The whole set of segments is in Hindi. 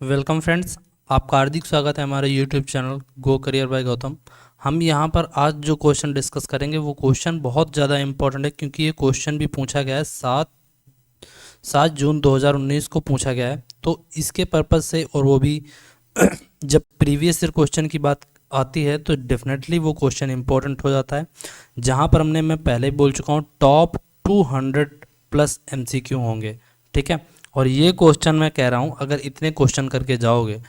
वेलकम फ्रेंड्स, आपका हार्दिक स्वागत है हमारे YouTube channel go career bye Gautam. हम यहाँ पर आज जो क्वेश्चन डिस्कस करेंगे वो क्वेश्चन बहुत ज़्यादा इंपॉर्टेंट है, क्योंकि ये क्वेश्चन भी पूछा गया है 7 जून 2019 को पूछा गया है। तो इसके पर्पज़ से, और वो भी जब प्रीवियस ईयर क्वेश्चन की बात आती है तो डेफिनेटली वो क्वेश्चन इंपॉर्टेंट हो जाता है। जहाँ पर मैं पहले ही बोल चुका हूँ, टॉप 200+ MCQ होंगे, ठीक है। और ये क्वेश्चन मैं कह रहा हूँ, अगर इतने क्वेश्चन करके जाओगे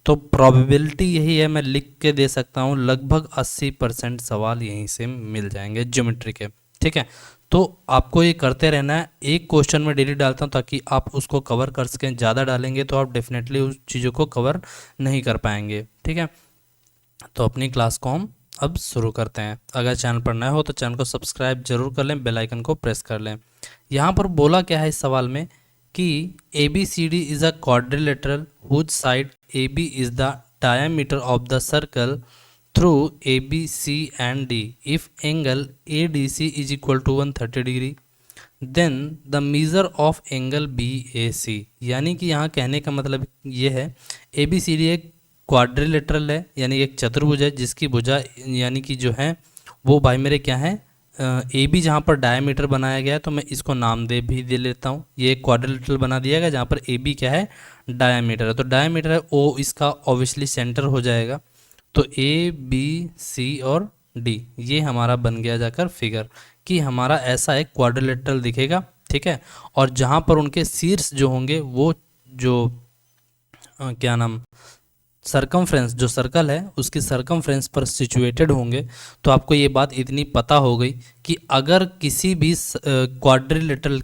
तो प्रोबेबिलिटी यही है, मैं लिख के दे सकता हूँ, लगभग 80% सवाल यहीं से मिल जाएंगे ज्योमेट्री के, ठीक है। तो आपको ये करते रहना है, एक क्वेश्चन में डेली डालता हूँ ताकि आप उसको कवर कर सकें। ज़्यादा डालेंगे तो आप डेफिनेटली उस चीज़ों को कवर नहीं कर पाएंगे, ठीक है। तो अपनी क्लास को हम अब शुरू करते हैं। अगर चैनल पर नए हो तो चैनल को सब्सक्राइब जरूर कर लें, बेल आइकन को प्रेस कर लें। यहाँ पर बोला क्या है इस सवाल में कि A B C D is a quadrilateral whose side A B is the diameter of the circle through A B C and D if angle A D C is equal to 130 degree then the measure of angle B A C. यानी कि यहाँ कहने का मतलब ये है, ए बी सी डी एक क्वाड्रिलेटरल है, यानी एक चतुर्भुज है जिसकी भुजा यानी कि जो है वो भाई मेरे क्या है, ए बी जहाँ पर डायमीटर बनाया गया है, तो मैं इसको नाम दे लेता हूँ। ये एक क्वाड्रिलेटरल बना दिया गया जहाँ पर ए बी क्या है, डायमीटर है। तो डायमीटर है ओ, इसका ऑब्वियसली सेंटर हो जाएगा। तो ए बी सी और डी ये हमारा बन गया जाकर फिगर, कि हमारा ऐसा एक क्वाड्रिलेटरल दिखेगा, ठीक है। और जहाँ पर उनके शीर्ष जो होंगे वो जो क्या नाम, सरकमफ्रेंस जो सर्कल है उसकी सरकमफ्रेंस पर सिचुएटेड होंगे। तो आपको ये बात इतनी पता हो गई कि अगर किसी भी क्वाड्रिलेटरल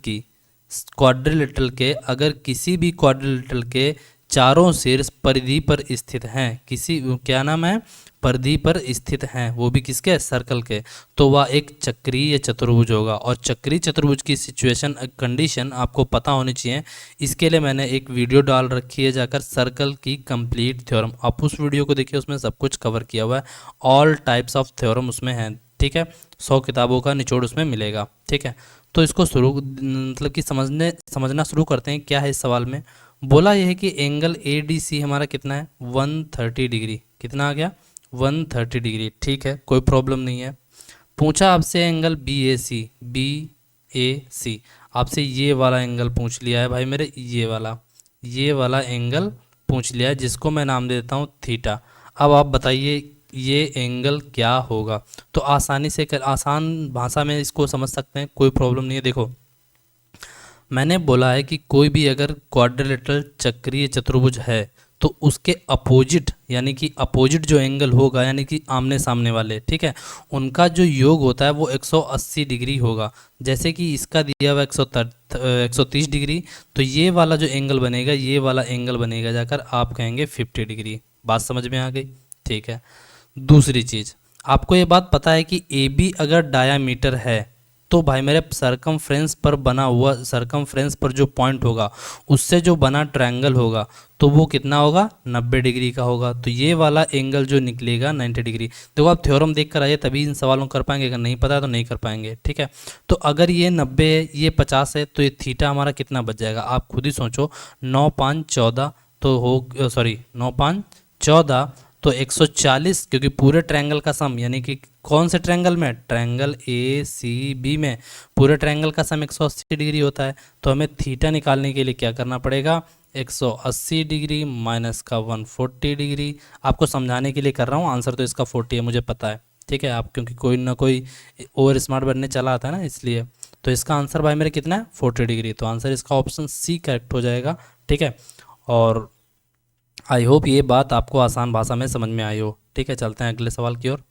के अगर किसी भी क्वाड्रिलेटरल के चारों शीर्ष परिधि पर स्थित हैं, किसी क्या नाम है, परिधि पर स्थित हैं, वो भी किसके, सर्कल के, तो वह एक चक्रीय चतुर्भुज होगा। और चक्रीय चतुर्भुज की सिचुएशन कंडीशन आपको पता होनी चाहिए। इसके लिए मैंने एक वीडियो डाल रखी है जाकर, सर्कल की कंप्लीट थ्योरम, आप उस वीडियो को देखिए, उसमें सब कुछ कवर किया हुआ है, ऑल टाइप्स ऑफ थ्योरम उसमें है, ठीक है। 100 किताबों का निचोड़ उसमें मिलेगा, ठीक है। तो इसको मतलब कि समझना शुरू करते हैं। क्या है इस सवाल में, बोला यह है कि एंगल ए डी सी हमारा कितना है, 130 डिग्री। कितना आ गया, 130 डिग्री, ठीक है, कोई प्रॉब्लम नहीं है। पूछा आपसे एंगल बी ए सी, आपसे ये वाला एंगल पूछ लिया है भाई मेरे, ये वाला एंगल पूछ लिया है, जिसको मैं नाम देता हूँ थीटा। अब आप बताइए ये एंगल क्या होगा। तो आसान भाषा में इसको समझ सकते हैं, कोई प्रॉब्लम नहीं है। देखो, मैंने बोला है कि कोई भी अगर क्वाड्रिलेटरल चक्रीय चतुर्भुज है तो उसके अपोजिट, यानी कि अपोजिट जो एंगल होगा, यानी कि आमने सामने वाले, ठीक है, उनका जो योग होता है वो 180 डिग्री होगा। जैसे कि इसका दिया हुआ 130 डिग्री, तो ये वाला जो एंगल बनेगा, ये वाला एंगल बनेगा जाकर आप कहेंगे 50 डिग्री। बात समझ में आ गई, ठीक है। दूसरी चीज़, आपको ये बात पता है कि ए बी अगर डायामीटर है तो भाई मेरे सरकमफ्रेंस पर बना हुआ, सरकमफ्रेंस पर जो पॉइंट होगा उससे जो बना ट्रायंगल होगा तो वो कितना होगा, 90 डिग्री का होगा। तो ये वाला एंगल जो निकलेगा 90 डिग्री। देखो, आप थ्योरम देख कर आइए तभी इन सवालों को कर पाएंगे, अगर नहीं पता है तो नहीं कर पाएंगे, ठीक है। तो अगर ये 90 है, ये 50 है, तो ये थीटा हमारा कितना बच जाएगा, आप खुद ही सोचो। 9 5 14 तो हो, सॉरी 9 5 14 तो 140, क्योंकि पूरे ट्रायंगल का सम, यानी कि कौन से ट्रायंगल में, ट्रायंगल ए सी बी में पूरे ट्रायंगल का सम 180 डिग्री होता है। तो हमें थीटा निकालने के लिए क्या करना पड़ेगा, 180 डिग्री माइनस का 140 डिग्री। आपको समझाने के लिए कर रहा हूँ, आंसर तो इसका 40 है, मुझे पता है, ठीक है। आप क्योंकि कोई ना कोई ओवर स्मार्ट बनने चला आता है ना, इसलिए। तो इसका आंसर भाई मेरे कितना है, 40 डिग्री। तो आंसर इसका ऑप्शन सी करेक्ट हो जाएगा, ठीक है। और आई होप ये बात आपको आसान भाषा में समझ में आई हो, ठीक है। चलते हैं अगले सवाल की ओर।